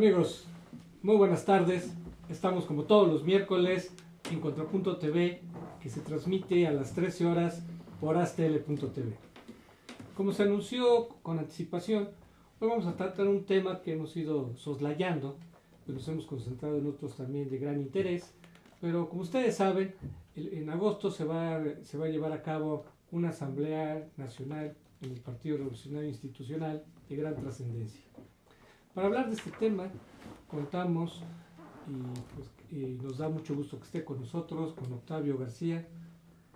Amigos, muy buenas tardes. Estamos como todos los miércoles en Contrapunto TV, que se transmite a las 13 horas por astl.tv. Como se anunció con anticipación, hoy vamos a tratar un tema que hemos ido soslayando, pero nos hemos concentrado en otros también de gran interés. Pero como ustedes saben, en agosto se va a llevar a cabo una asamblea nacional en el Partido Revolucionario Institucional de gran trascendencia. Para hablar de este tema, contamos y nos da mucho gusto que esté con nosotros, con Octavio García.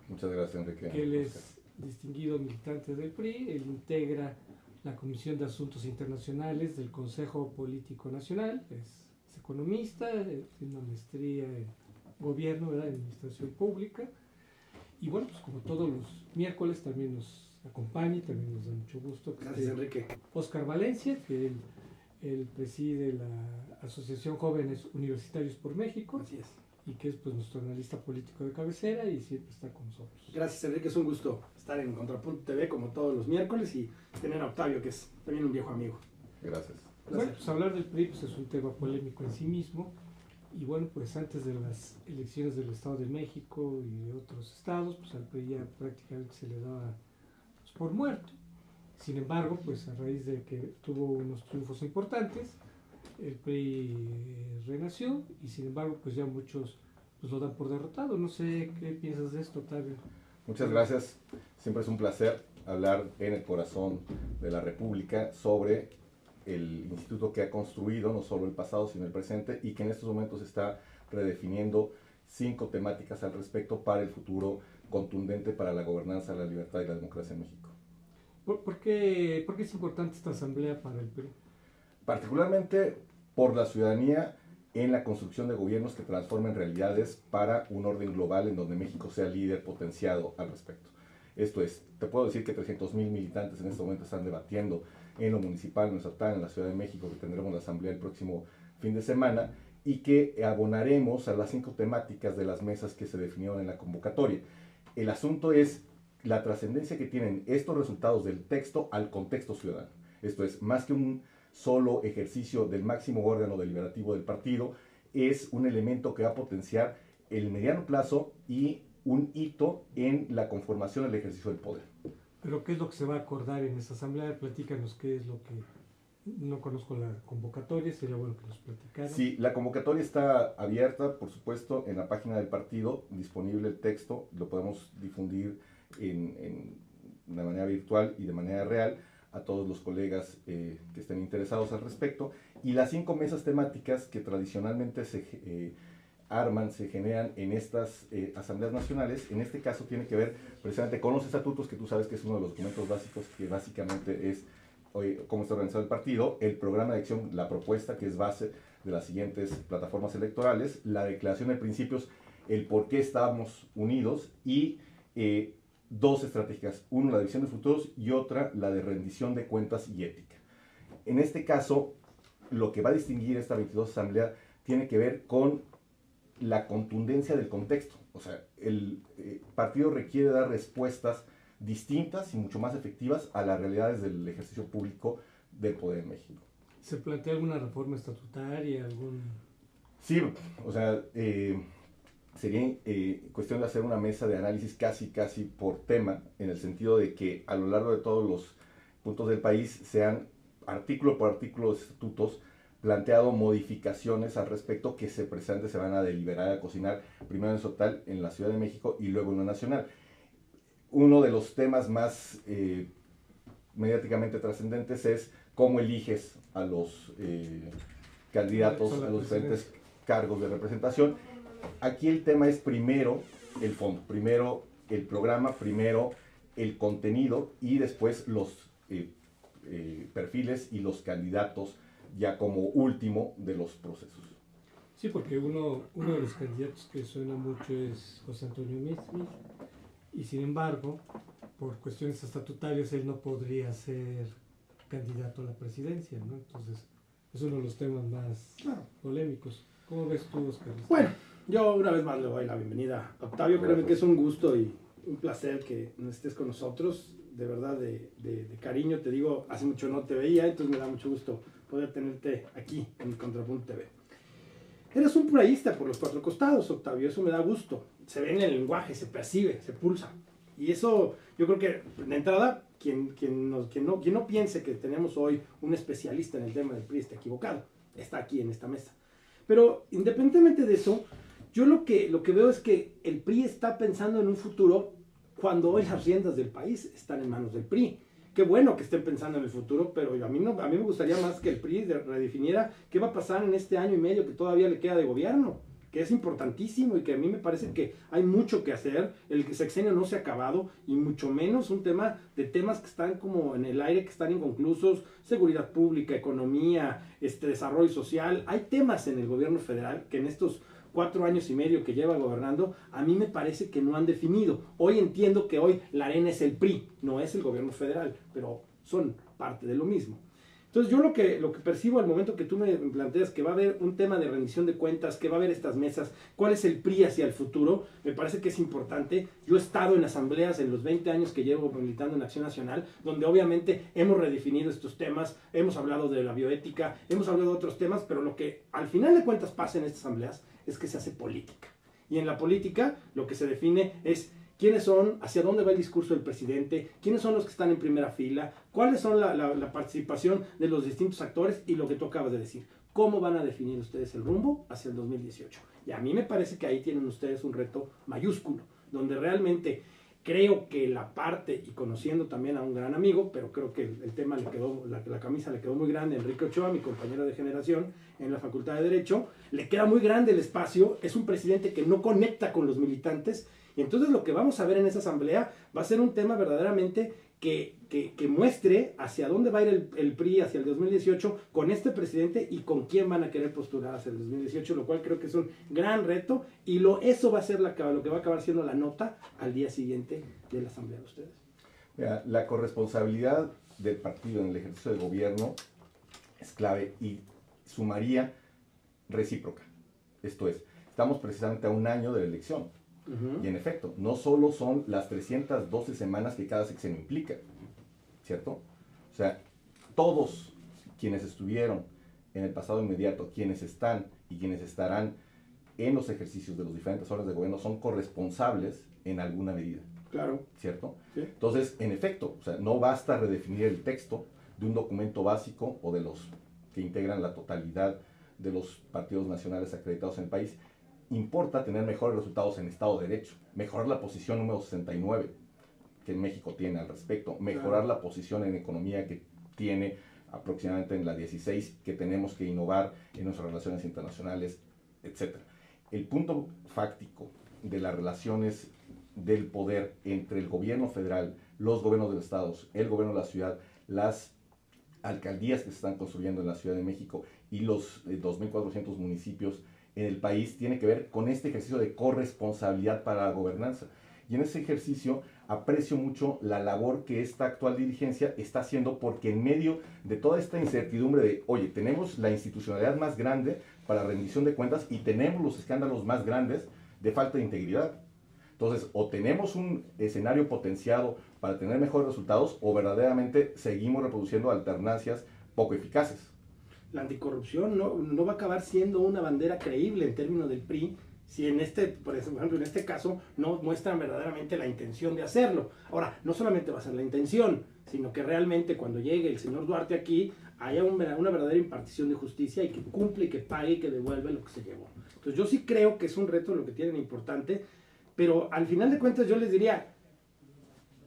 Muchas gracias, Enrique. Que él es distinguido militante del PRI, él integra la Comisión de Asuntos Internacionales del Consejo Político Nacional, es economista, tiene una maestría en gobierno, ¿verdad?, en administración pública. Y bueno, pues como todos los miércoles también nos acompaña y también nos da mucho gusto. Gracias, Enrique. Óscar Valencia, que él preside la Asociación Jóvenes Universitarios por México. Así es. Y que es pues nuestro analista político de cabecera y siempre está con nosotros. Gracias, Enrique, es un gusto estar en Contrapunto TV como todos los miércoles y tener a Octavio, que es también un viejo amigo. Gracias. Bueno, pues hablar del PRI pues, es un tema polémico en sí mismo. Y bueno, pues antes de las elecciones del Estado de México y de otros estados, pues al PRI ya prácticamente se le daba pues, por muerto. Sin embargo, pues a raíz de que tuvo unos triunfos importantes, el PRI renació y sin embargo, pues ya muchos pues, lo dan por derrotado. No sé qué piensas de esto, Octavio. Muchas gracias. Siempre es un placer hablar en el corazón de la República sobre el instituto que ha construido no solo el pasado, sino el presente, y que en estos momentos está redefiniendo 5 temáticas al respecto para el futuro contundente para la gobernanza, la libertad y la democracia en México. ¿Por qué es importante esta asamblea para el PRI? Particularmente por la ciudadanía en la construcción de gobiernos que transformen realidades para un orden global en donde México sea líder potenciado al respecto. Esto es, te puedo decir que 300,000 militantes en este momento están debatiendo en lo municipal, en lo estatal, en la Ciudad de México, que tendremos la asamblea el próximo fin de semana, y que abonaremos a las 5 temáticas de las mesas que se definieron en la convocatoria. El asunto es la trascendencia que tienen estos resultados del texto al contexto ciudadano. Esto es, más que un solo ejercicio del máximo órgano deliberativo del partido, es un elemento que va a potenciar el mediano plazo y un hito en la conformación del ejercicio del poder. ¿Pero qué es lo que se va a acordar en esa asamblea? Platícanos qué es lo que... No conozco la convocatoria, sería bueno que nos platicaran. Sí, la convocatoria está abierta, por supuesto, en la página del partido, disponible el texto, lo podemos difundir de manera virtual y de manera real a todos los colegas que estén interesados al respecto. Y las 5 mesas temáticas que tradicionalmente se generan en estas asambleas nacionales, en este caso tiene que ver precisamente con los estatutos, que tú sabes que es uno de los documentos básicos, que básicamente es cómo está organizado el partido, el programa de acción, la propuesta, que es base de las siguientes plataformas electorales, la declaración de principios, el por qué estamos unidos, y 2 estratégicas, una la de visión de futuros y otra la de rendición de cuentas y ética. En este caso, lo que va a distinguir esta 22 asamblea tiene que ver con la contundencia del contexto. O sea, el partido requiere dar respuestas distintas y mucho más efectivas a las realidades del ejercicio público del poder en México. ¿Se plantea alguna reforma estatutaria? Sí, o sea, sería cuestión de hacer una mesa de análisis casi por tema, en el sentido de que a lo largo de todos los puntos del país sean artículo por artículo de estatutos planteado modificaciones al respecto que se van a deliberar, a cocinar, primero en estatal en la Ciudad de México y luego en la nacional. Uno de los temas más mediáticamente trascendentes es cómo eliges a los candidatos a los diferentes cargos de representación. Aquí el tema es primero el fondo, primero el programa, primero el contenido y después los perfiles y los candidatos ya como último de los procesos. Sí, porque uno de los candidatos que suena mucho es José Antonio Meade, y sin embargo, por cuestiones estatutarias, él no podría ser candidato a la presidencia, ¿no? Entonces, es uno de los temas más polémicos. ¿Cómo ves tú, Oscar? Bueno, yo una vez más le doy la bienvenida a Octavio. Créeme que es un gusto y un placer que estés con nosotros. De verdad, de cariño, te digo, hace mucho no te veía, entonces me da mucho gusto poder tenerte aquí en Contrapunto TV. Eres un pluralista por los cuatro costados, Octavio, eso me da gusto. Se ve en el lenguaje, se percibe, se pulsa. Y eso, yo creo que, de entrada, quien no piense que tenemos hoy un especialista en el tema del PRI está equivocado. Está aquí en esta mesa. Pero, independientemente de eso, yo lo que veo es que el PRI está pensando en un futuro cuando hoy las riendas del país están en manos del PRI. Qué bueno que estén pensando en el futuro, pero a mí me gustaría más que el PRI redefiniera qué va a pasar en este año y medio que todavía le queda de gobierno, que es importantísimo y que a mí me parece que hay mucho que hacer. El sexenio no se ha acabado y mucho menos un tema de temas que están como en el aire, que están inconclusos: seguridad pública, economía, desarrollo social. Hay temas en el gobierno federal que en estos 4 años y medio que lleva gobernando, a mí me parece que no han definido. Hoy entiendo que hoy la arena es el PRI, no es el gobierno federal, pero son parte de lo mismo. Entonces yo lo que percibo al momento que tú me planteas que va a haber un tema de rendición de cuentas, que va a haber estas mesas, cuál es el PRI hacia el futuro, me parece que es importante. Yo he estado en asambleas en los 20 años que llevo militando en Acción Nacional, donde obviamente hemos redefinido estos temas, hemos hablado de la bioética, hemos hablado de otros temas, pero lo que al final de cuentas pasa en estas asambleas es que se hace política. Y en la política lo que se define es quiénes son, hacia dónde va el discurso del presidente, quiénes son los que están en primera fila, cuáles son la participación de los distintos actores y lo que tú acabas de decir. ¿Cómo van a definir ustedes el rumbo hacia el 2018? Y a mí me parece que ahí tienen ustedes un reto mayúsculo, donde realmente creo que la parte, y conociendo también a un gran amigo, pero creo que el tema le quedó, la camisa le quedó muy grande, Enrique Ochoa, mi compañero de generación en la Facultad de Derecho, le queda muy grande el espacio, es un presidente que no conecta con los militantes, y entonces lo que vamos a ver en esa asamblea va a ser un tema verdaderamente que muestre hacia dónde va a ir el PRI hacia el 2018 con este presidente y con quién van a querer postular hacia el 2018, lo cual creo que es un gran reto y eso va a ser lo que va a acabar siendo la nota al día siguiente de la asamblea de ustedes. Mira, la corresponsabilidad del partido en el ejercicio de gobierno es clave y sumaría recíproca. Esto es, estamos precisamente a un año de la elección. Y en efecto, no solo son las 312 semanas que cada sexenio implica, ¿cierto? O sea, todos quienes estuvieron en el pasado inmediato, quienes están y quienes estarán en los ejercicios de los diferentes órdenes de gobierno son corresponsables en alguna medida. Claro. ¿Cierto? Sí. Entonces, en efecto, o sea, no basta redefinir el texto de un documento básico o de los que integran la totalidad de los partidos nacionales acreditados en el país. Importa tener mejores resultados en Estado de Derecho, mejorar la posición número 69 que México tiene al respecto, mejorar la posición en economía que tiene aproximadamente en la 16, que tenemos que innovar en nuestras relaciones internacionales, etc. El punto fáctico de las relaciones del poder entre el gobierno federal, los gobiernos de los estados, el gobierno de la ciudad, las alcaldías que se están construyendo en la Ciudad de México y los 2.400 municipios en el país tiene que ver con este ejercicio de corresponsabilidad para la gobernanza. Y en ese ejercicio aprecio mucho la labor que esta actual dirigencia está haciendo, porque en medio de toda esta incertidumbre de, oye, tenemos la institucionalidad más grande para rendición de cuentas y tenemos los escándalos más grandes de falta de integridad. Entonces, o tenemos un escenario potenciado para tener mejores resultados, o verdaderamente seguimos reproduciendo alternancias poco eficaces. La anticorrupción no va a acabar siendo una bandera creíble en términos del PRI si por ejemplo, en este caso no muestran verdaderamente la intención de hacerlo. Ahora, no solamente va a ser la intención, sino que realmente cuando llegue el señor Duarte aquí haya una verdadera impartición de justicia y que cumple y que pague y que devuelva lo que se llevó. Entonces yo sí creo que es un reto lo que tienen importante, pero al final de cuentas yo les diría,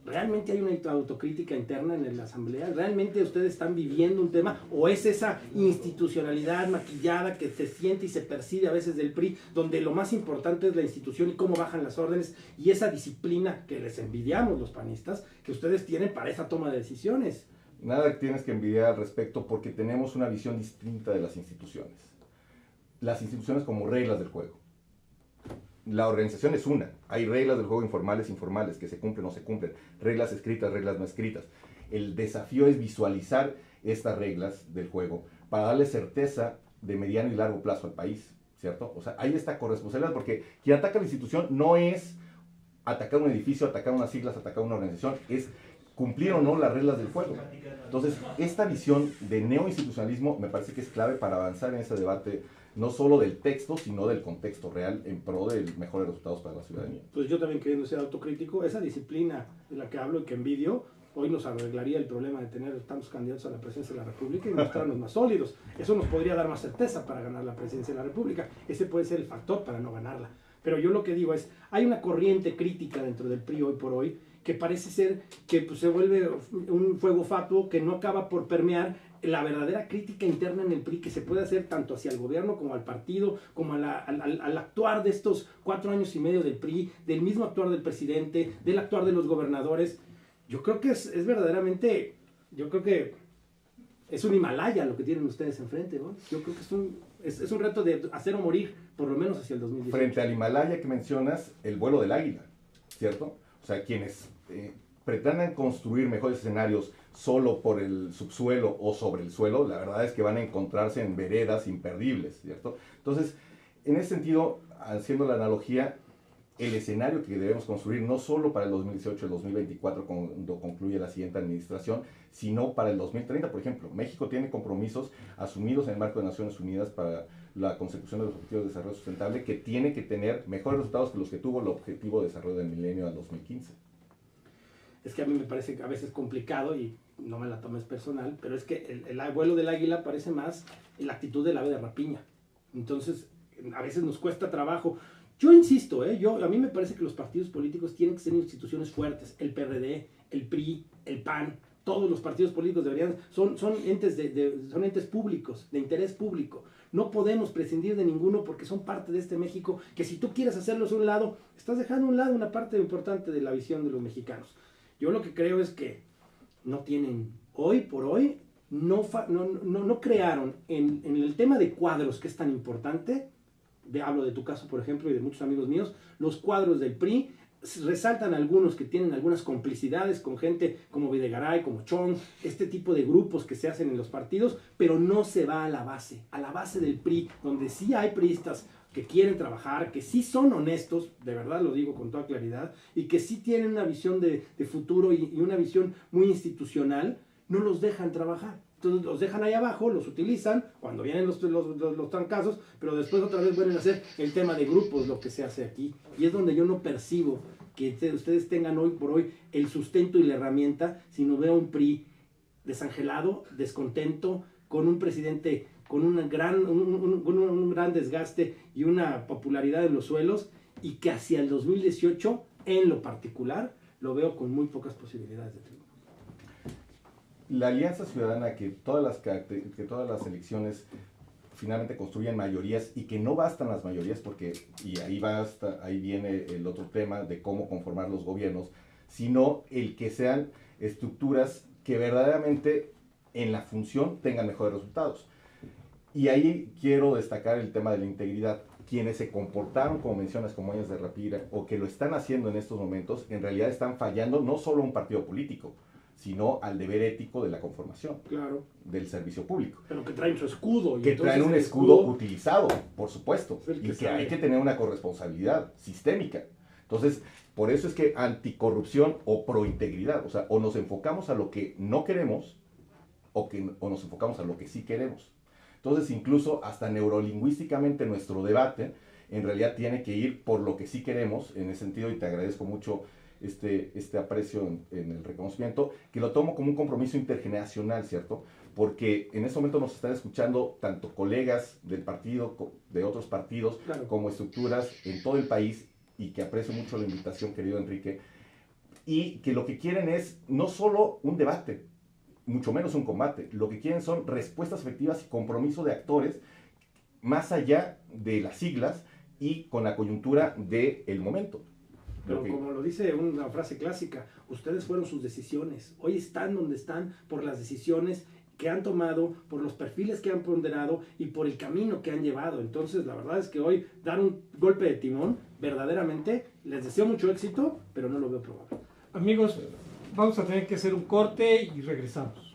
¿realmente hay una autocrítica interna en la asamblea? ¿Realmente ustedes están viviendo un tema? ¿O es esa institucionalidad maquillada que se siente y se percibe a veces del PRI, donde lo más importante es la institución y cómo bajan las órdenes y esa disciplina que les envidiamos los panistas, que ustedes tienen para esa toma de decisiones? Nada tienes que envidiar al respecto, porque tenemos una visión distinta de las instituciones. Las instituciones como reglas del juego. La organización es una. Hay reglas del juego informales, que se cumplen o no se cumplen. Reglas escritas, reglas no escritas. El desafío es visualizar estas reglas del juego para darle certeza de mediano y largo plazo al país, ¿cierto? O sea, hay esta corresponsabilidad, porque quien ataca la institución no es atacar un edificio, atacar unas siglas, atacar una organización, es cumplir o no las reglas del juego. Entonces, esta visión de neoinstitucionalismo me parece que es clave para avanzar en ese debate, no solo del texto, sino del contexto real en pro de mejores resultados para la ciudadanía. Pues yo también, queriendo ser autocrítico, esa disciplina de la que hablo y que envidio, hoy nos arreglaría el problema de tener tantos candidatos a la presidencia de la República y mostrarnos más sólidos. Eso nos podría dar más certeza para ganar la presidencia de la República. Ese puede ser el factor para no ganarla. Pero yo lo que digo es, hay una corriente crítica dentro del PRI hoy por hoy que parece ser que pues, se vuelve un fuego fatuo que no acaba por permear la verdadera crítica interna en el PRI que se puede hacer tanto hacia el gobierno como al partido, como al actuar de estos 4 años y medio del PRI, del mismo actuar del presidente, del actuar de los gobernadores. Yo creo que es verdaderamente, yo creo que es un Himalaya lo que tienen ustedes enfrente, ¿no? Yo creo que es un reto de hacer o morir, por lo menos hacia el 2018. Frente al Himalaya que mencionas, el vuelo del águila, ¿cierto? O sea, quienes pretendan construir mejores escenarios solo por el subsuelo o sobre el suelo, la verdad es que van a encontrarse en veredas imperdibles, ¿cierto? Entonces, en ese sentido, haciendo la analogía, el escenario que debemos construir no solo para el 2018, el 2024, cuando concluye la siguiente administración, sino para el 2030, por ejemplo. México tiene compromisos asumidos en el marco de Naciones Unidas para la consecución de los objetivos de desarrollo sustentable, que tiene que tener mejores resultados que los que tuvo el objetivo de desarrollo del milenio al 2015. Es que a mí me parece a veces complicado y no me la tomes personal, pero es que el vuelo del águila parece más la actitud del ave de rapiña. Entonces, a veces nos cuesta trabajo. Yo insisto, a mí me parece que los partidos políticos tienen que ser instituciones fuertes. El PRD, el PRI, el PAN, todos los partidos políticos deberían, son entes públicos, de interés público. No podemos prescindir de ninguno porque son parte de este México que si tú quieres hacerlos a un lado, estás dejando a un lado una parte importante de la visión de los mexicanos. Yo lo que creo es que no tienen, hoy por hoy, no crearon en el tema de cuadros que es tan importante. Hablo de tu caso, por ejemplo, y de muchos amigos míos, los cuadros del PRI, resaltan algunos que tienen algunas complicidades con gente como Videgaray, como Chong, este tipo de grupos que se hacen en los partidos, pero no se va a la base del PRI, donde sí hay priistas que quieren trabajar, que sí son honestos, de verdad lo digo con toda claridad, y que sí tienen una visión de futuro y una visión muy institucional. No los dejan trabajar. Entonces los dejan ahí abajo, los utilizan cuando vienen los trancazos, pero después otra vez vuelven a hacer el tema de grupos, lo que se hace aquí. Y es donde yo no percibo que ustedes tengan hoy por hoy el sustento y la herramienta, sino veo un PRI desangelado, descontento, con un presidente con un gran desgaste y una popularidad en los suelos, y que hacia el 2018, en lo particular, lo veo con muy pocas posibilidades de triunfo. La Alianza Ciudadana, que todas las elecciones finalmente construyen mayorías y que no bastan las mayorías, porque, y ahí viene el otro tema de cómo conformar los gobiernos, sino el que sean estructuras que verdaderamente en la función tengan mejores resultados. Y ahí quiero destacar el tema de la integridad. Quienes se comportaron, como mencionas, como Años de Rapira, o que lo están haciendo en estos momentos, en realidad están fallando no solo a un partido político, sino al deber ético de la conformación, claro, del servicio público. Pero que traen su escudo. Que traen un escudo utilizado, por supuesto, y que hay que tener una corresponsabilidad sistémica. Entonces, por eso es que anticorrupción o prointegridad, o sea, o nos enfocamos a lo que no queremos, o nos enfocamos a lo que sí queremos. Entonces, incluso hasta neurolingüísticamente nuestro debate en realidad tiene que ir por lo que sí queremos, en ese sentido, y te agradezco mucho este aprecio en el reconocimiento, que lo tomo como un compromiso intergeneracional, ¿cierto? Porque en este momento nos están escuchando tanto colegas del partido, de otros partidos, claro, como estructuras en todo el país, y que aprecio mucho la invitación, querido Enrique, y que lo que quieren es no solo un debate, mucho menos un combate. Lo que quieren son respuestas efectivas y compromiso de actores más allá de las siglas y con la coyuntura del momento. Pero como lo dice una frase clásica, ustedes fueron sus decisiones. Hoy están donde están por las decisiones que han tomado, por los perfiles que han ponderado y por el camino que han llevado. Entonces, la verdad es que hoy dar un golpe de timón, verdaderamente, les deseo mucho éxito, pero no lo veo probable. Amigos, vamos a tener que hacer un corte y regresamos.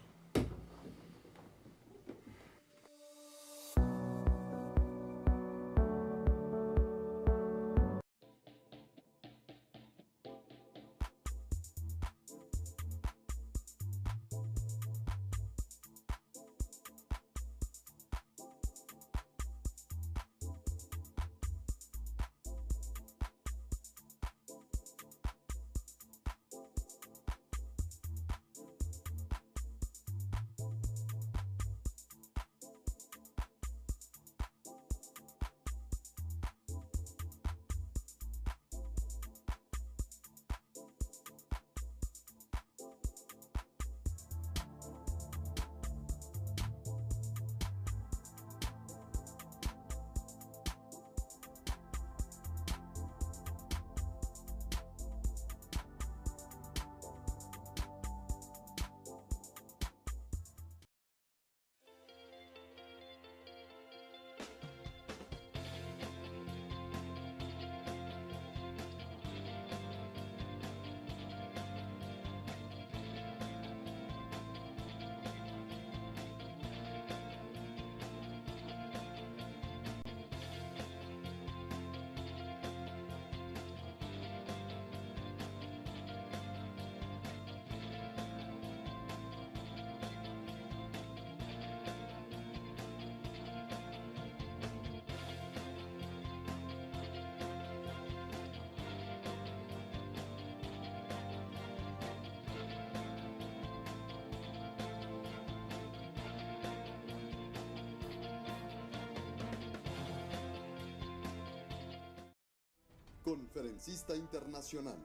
conferencista internacional,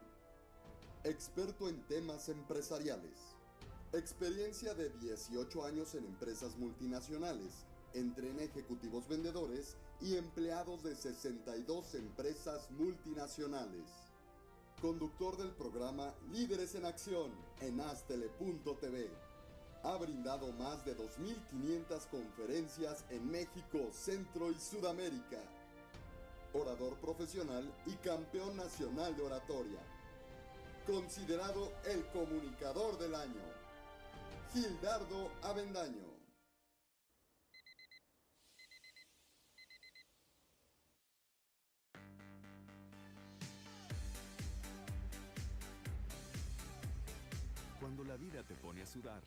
experto en temas empresariales, experiencia de 18 años en empresas multinacionales, entre en ejecutivos vendedores y empleados de 62 empresas multinacionales. Conductor del programa Líderes en Acción en Astele.tv. Ha brindado más de 2.500 conferencias en México, Centro y Sudamérica. Orador profesional y campeón nacional de oratoria. Considerado el comunicador del año. Gildardo Avendaño. Cuando la vida te pone a sudar,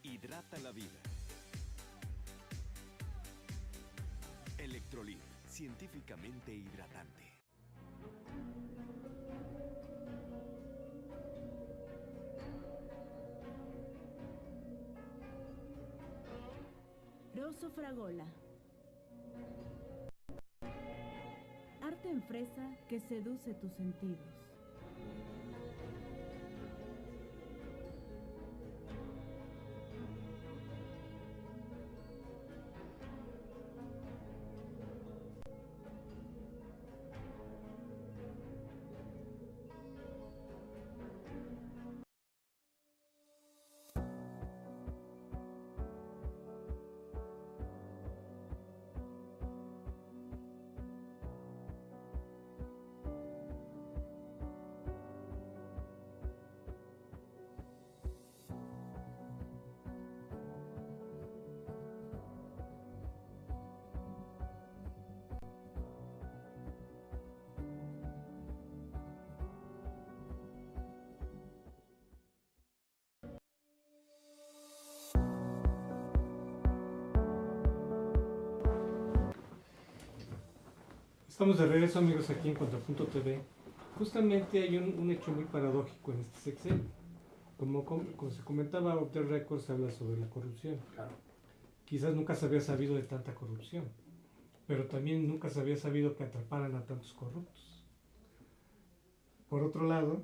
hidrata la vida. Electrolit, científicamente hidratante. Rosso Fragola. Arte en fresa que seduce tus sentidos. Estamos de regreso, amigos, aquí en Contrapunto TV. Justamente hay un hecho muy paradójico en este sexenio. Como se comentaba, Off the Record se habla sobre la corrupción. Claro. Quizás nunca se había sabido de tanta corrupción, pero también nunca se había sabido que atraparan a tantos corruptos. Por otro lado,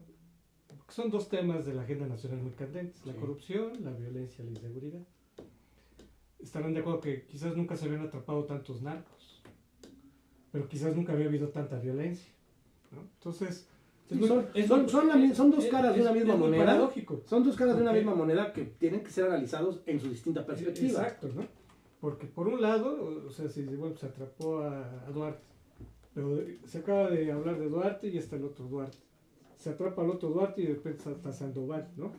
son dos temas de la agenda nacional muy candentes: la corrupción, la violencia, la inseguridad. Estarán de acuerdo que quizás nunca se habían atrapado tantos narcos, pero quizás nunca había habido tanta violencia, ¿no? Entonces, son dos caras de una misma moneda. Paradójico. Son dos caras de una misma moneda que tienen que ser analizados en su distinta perspectiva. Exacto, ¿no? Porque por un lado, o sea, se atrapó a Duarte, pero se acaba de hablar de Duarte y está el otro Duarte. Se atrapa al otro Duarte y de repente está Sandoval, ¿no?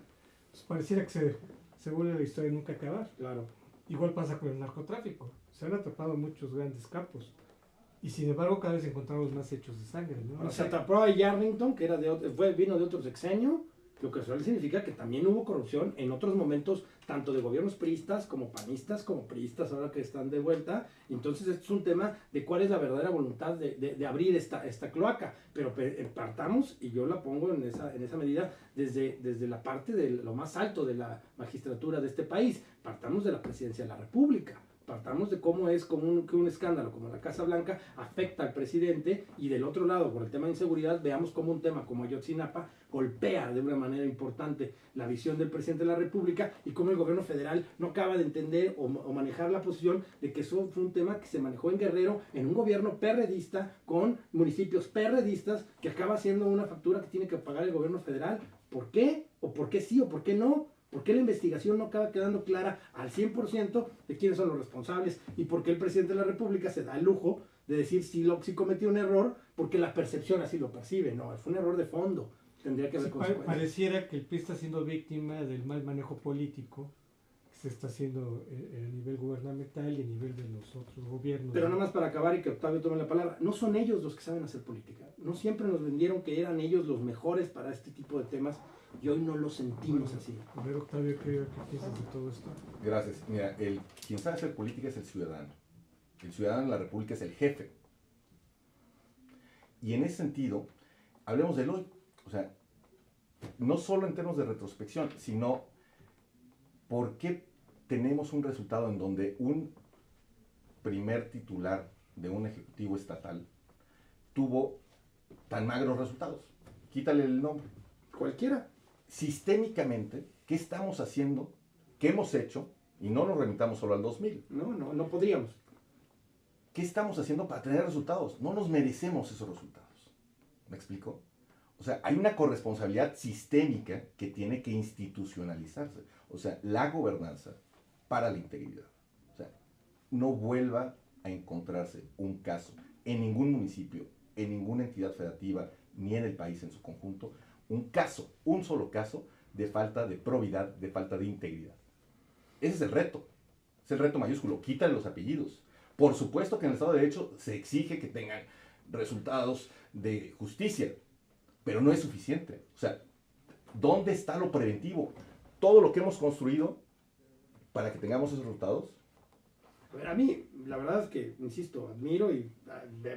Pues pareciera que se vuelve la historia de nunca acabar. Claro. Igual pasa con el narcotráfico. Se han atrapado muchos grandes capos. Y sin embargo, cada vez encontramos más hechos de sangre, ¿no? Ahora, se atrapó a Yarrington, que vino de otro sexenio, lo que suele significa que también hubo corrupción en otros momentos, tanto de gobiernos priistas como panistas, como priistas, ahora que están de vuelta. Entonces, esto es un tema de cuál es la verdadera voluntad de abrir esta cloaca. Pero partamos, y yo la pongo en esa medida, desde la parte de lo más alto de la magistratura de este país. Partamos de la presidencia de la República. Partamos de cómo es que un escándalo como la Casa Blanca afecta al presidente, y del otro lado, por el tema de inseguridad, veamos cómo un tema como Ayotzinapa golpea de una manera importante la visión del presidente de la República, y cómo el gobierno federal no acaba de entender o manejar la posición de que eso fue un tema que se manejó en Guerrero, en un gobierno perredista, con municipios perredistas, que acaba siendo una factura que tiene que pagar el gobierno federal. ¿Por qué? ¿O por qué sí? ¿O por qué no? ¿Por qué la investigación no acaba quedando clara al 100% de quiénes son los responsables? ¿Y por qué el presidente de la República se da el lujo de decir si cometió un error porque la percepción así lo percibe? No, fue un error de fondo. Tendría que haber consecuencias. Pareciera que el PRI está siendo víctima del mal manejo político que se está haciendo a nivel gubernamental y a nivel de los otros gobiernos. Pero nada más para acabar y que Octavio tome la palabra, no son ellos los que saben hacer política. No siempre nos vendieron que eran ellos los mejores para este tipo de temas, y hoy no lo sentimos así. A ver, Octavio, ¿qué piensas de todo esto? Gracias. Mira, quien sabe hacer política es el ciudadano. El ciudadano de la República es el jefe. Y en ese sentido, hablemos del hoy. O sea, no solo en términos de retrospección, sino por qué tenemos un resultado en donde un primer titular de un ejecutivo estatal tuvo tan magros resultados. Quítale el nombre. Cualquiera. Sistémicamente, ¿qué estamos haciendo? ¿Qué hemos hecho? Y no nos remitamos solo al 2000. No podríamos. ¿Qué estamos haciendo para tener resultados? No nos merecemos esos resultados. ¿Me explico? O sea, hay una corresponsabilidad sistémica que tiene que institucionalizarse. O sea, la gobernanza para la integridad. O sea, no vuelva a encontrarse un caso en ningún municipio, en ninguna entidad federativa, ni en el país en su conjunto, un caso, un solo caso de falta de probidad, de falta de integridad. Ese es el reto mayúsculo, quítale los apellidos. Por supuesto que en el Estado de Derecho se exige que tengan resultados de justicia, pero no es suficiente. O sea, ¿dónde está lo preventivo? Todo lo que hemos construido para que tengamos esos resultados. A ver, a mí, la verdad es que, insisto, admiro y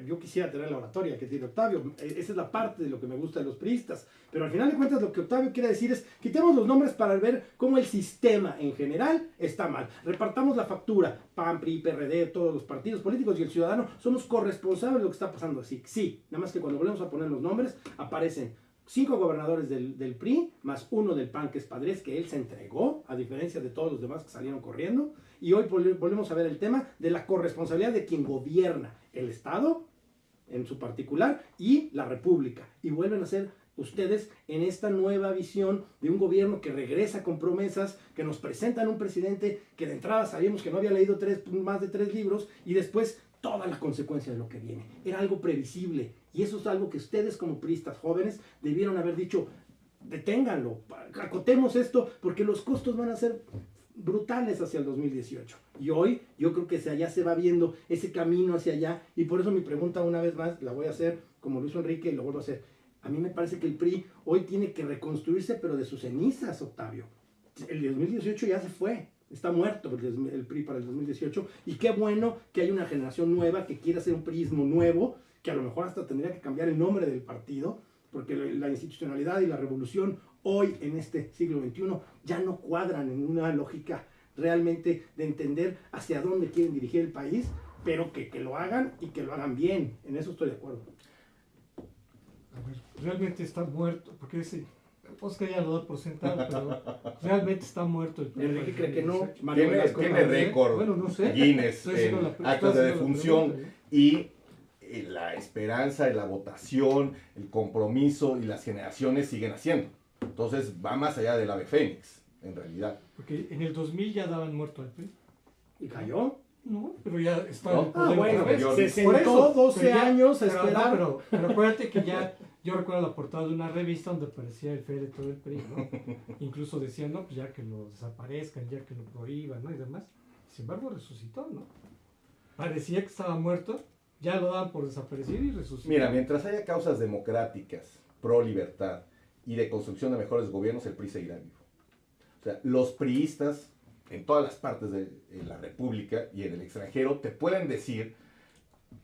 yo quisiera tener la oratoria que tiene Octavio. Esa es la parte de lo que me gusta de los priistas. Pero al final de cuentas lo que Octavio quiere decir es, quitemos los nombres para ver cómo el sistema en general está mal. Repartamos la factura, PAN, PRI, PRD, todos los partidos políticos y el ciudadano somos corresponsables de lo que está pasando así. Sí, nada más que cuando volvemos a poner los nombres aparecen 5 gobernadores del PRI, más uno del PAN, que es Padres, que él se entregó, a diferencia de todos los demás que salieron corriendo. Y hoy volvemos a ver el tema de la corresponsabilidad de quien gobierna el Estado, en su particular, y la República. Y vuelven a ser ustedes en esta nueva visión de un gobierno que regresa con promesas, que nos presentan un presidente que de entrada sabíamos que no había leído más de 3 libros, y después toda la consecuencia de lo que viene. Era algo previsible. Y eso es algo que ustedes como priistas jóvenes debieron haber dicho, deténganlo, acotemos esto, porque los costos van a ser brutales hacia el 2018. Y hoy yo creo que ya se va viendo ese camino hacia allá, y por eso mi pregunta una vez más, la voy a hacer como lo hizo Enrique y lo vuelvo a hacer. A mí me parece que el PRI hoy tiene que reconstruirse, pero de sus cenizas, Octavio. El 2018 ya se fue. Está muerto el PRI para el 2018, y qué bueno que hay una generación nueva que quiere hacer un priismo nuevo, que a lo mejor hasta tendría que cambiar el nombre del partido, porque la institucionalidad y la revolución hoy en este siglo XXI ya no cuadran en una lógica realmente de entender hacia dónde quieren dirigir el país, pero que lo hagan y que lo hagan bien. En eso estoy de acuerdo. A ver, realmente está muerto, porque ese Oscar ya lo da por sentado, pero realmente está muerto el PRI. Enrique cree que no. Tiene récord, bueno, no sé. Guinness Estoy haciendo en la- actos estoy de haciendo la defunción, pregunta, y la esperanza, la votación, el compromiso y las generaciones siguen haciendo. Entonces va más allá del ave fénix, en realidad. Porque en el 2000 ya daban muerto al PRI. ¿Y cayó? No, pero ya está No. en el poder Bueno, otra vez. yo- se Por sentó eso, 12 pero ya- años a pero no, esperar. pero acuérdate que ya, yo recuerdo la portada de una revista donde aparecía el féretro del PRI, ¿no? Incluso decían, no, pues ya que lo desaparezcan, ya que lo prohíban, ¿no? Y demás. Sin embargo, resucitó, ¿no? Parecía que estaba muerto, ya lo daban por desaparecido y resucitó. Mira, mientras haya causas democráticas, pro libertad y de construcción de mejores gobiernos, el PRI seguirá vivo. O sea, los priistas en todas las partes de la República y en el extranjero te pueden decir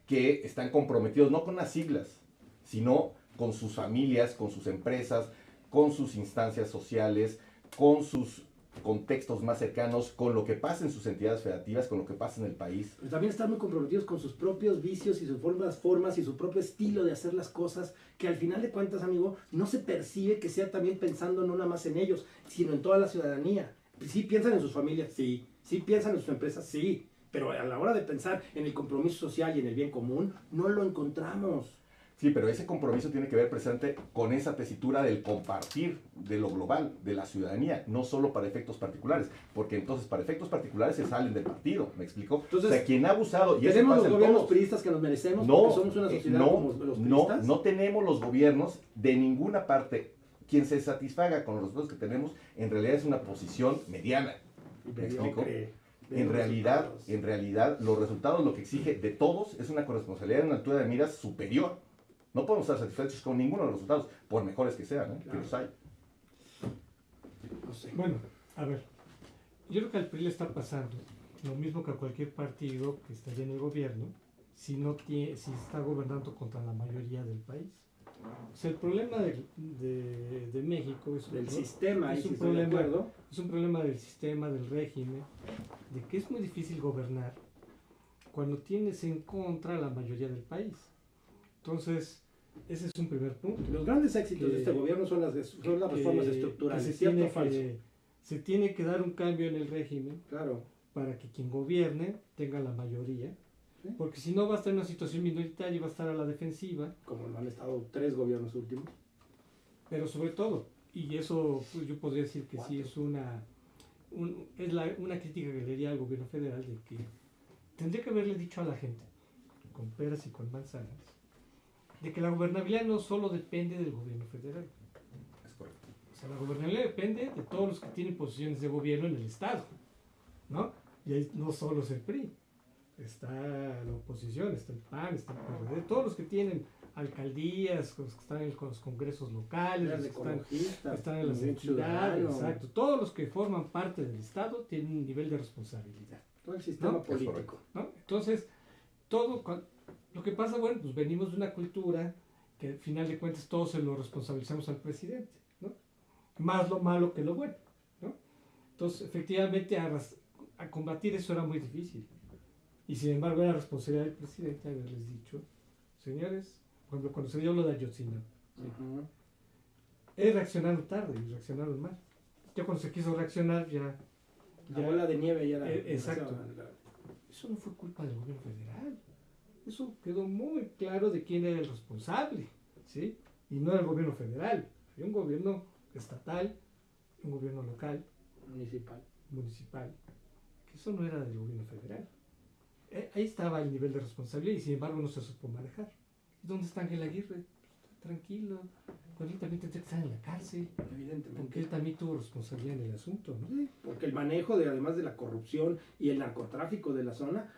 que están comprometidos no con las siglas, sino con sus familias, con sus empresas, con sus instancias sociales, con sus contextos más cercanos, con lo que pasa en sus entidades federativas, con lo que pasa en el país. Pero también están muy comprometidos con sus propios vicios y sus formas y su propio estilo de hacer las cosas, que al final de cuentas, amigo, no se percibe que sea también pensando no nada más en ellos, sino en toda la ciudadanía. Sí piensan en sus familias, sí. Sí piensan en sus empresas, sí. Pero a la hora de pensar en el compromiso social y en el bien común, no lo encontramos. Sí, pero ese compromiso tiene que ver presente con esa tesitura del compartir, de lo global, de la ciudadanía, no solo para efectos particulares, porque entonces para efectos particulares se salen del partido, ¿me explico? Entonces, o sea, quien ha abusado, y eso ¿tenemos pasa los en gobiernos todos. priistas que nos merecemos No, porque somos una sociedad como los priistas? no tenemos los gobiernos de ninguna parte. Quien se satisfaga con los resultados que tenemos, en realidad es una posición mediana, ¿me explico? Mediocre, de En los resultados. realidad, los resultados lo que exige de todos es una corresponsabilidad en una altura de miras superior. No podemos estar satisfechos con ninguno de los resultados, por mejores que sean, que los hay. No sé. Bueno, a ver, yo creo que al PRI le está pasando lo mismo que a cualquier partido que estaría en el gobierno si está gobernando contra la mayoría del país. O sea, el problema de México es Del sistema, ahí es sí un estoy de problema, acuerdo. es un problema del sistema, del régimen, de que es muy difícil gobernar cuando tienes en contra a la mayoría del país. Entonces, Ese es un primer punto. Los grandes éxitos de este gobierno son las reformas estructurales, que ¿cierto o falso? se tiene que dar un cambio en el régimen Claro. para que quien gobierne tenga la mayoría, Sí. porque si no va a estar en una situación minoritaria y va a estar a la defensiva, Como lo han estado 3 gobiernos últimos. pero sobre todo, y eso pues, yo podría decir que sí es una crítica que le haría al gobierno federal de que tendría que haberle dicho a la gente, con peras y con manzanas, de que la gobernabilidad no solo depende del gobierno federal. Es correcto. O sea, la gobernabilidad depende de todos los que tienen posiciones de gobierno en el Estado, ¿no? Y ahí no solo es el PRI, está la oposición, está el PAN, está el PRD, todos los que tienen alcaldías, los que están en los congresos locales, los que están en las entidades, exacto, todos los que forman parte del Estado tienen un nivel de responsabilidad, Todo el sistema ¿no? político. ¿no? Entonces, lo que pasa, bueno, pues venimos de una cultura que al final de cuentas todos se lo responsabilizamos al presidente, ¿no? Más lo malo que lo bueno, ¿no? Entonces, efectivamente, a combatir eso era muy difícil. Y sin embargo, era responsabilidad del presidente haberles dicho, señores, por ejemplo, cuando se dio lo de Ayotzinapa, Ujú. reaccionaron tarde y reaccionaron mal. Ya cuando se quiso reaccionar, La bola de nieve ya era... exacto. Eso no fue culpa del gobierno federal. Eso quedó muy claro de quién era el responsable, ¿sí? Y no era el gobierno federal. Había un gobierno estatal, un gobierno local, municipal, que eso no era del gobierno federal. Ahí estaba el nivel de responsabilidad y sin embargo no se supo manejar. ¿Dónde está Ángel Aguirre? Está tranquilo. Cuando él también tendría que estar en la cárcel. Evidentemente. Porque él también tuvo responsabilidad en el asunto, ¿no? Sí, porque el manejo, además de la corrupción y el narcotráfico de la zona,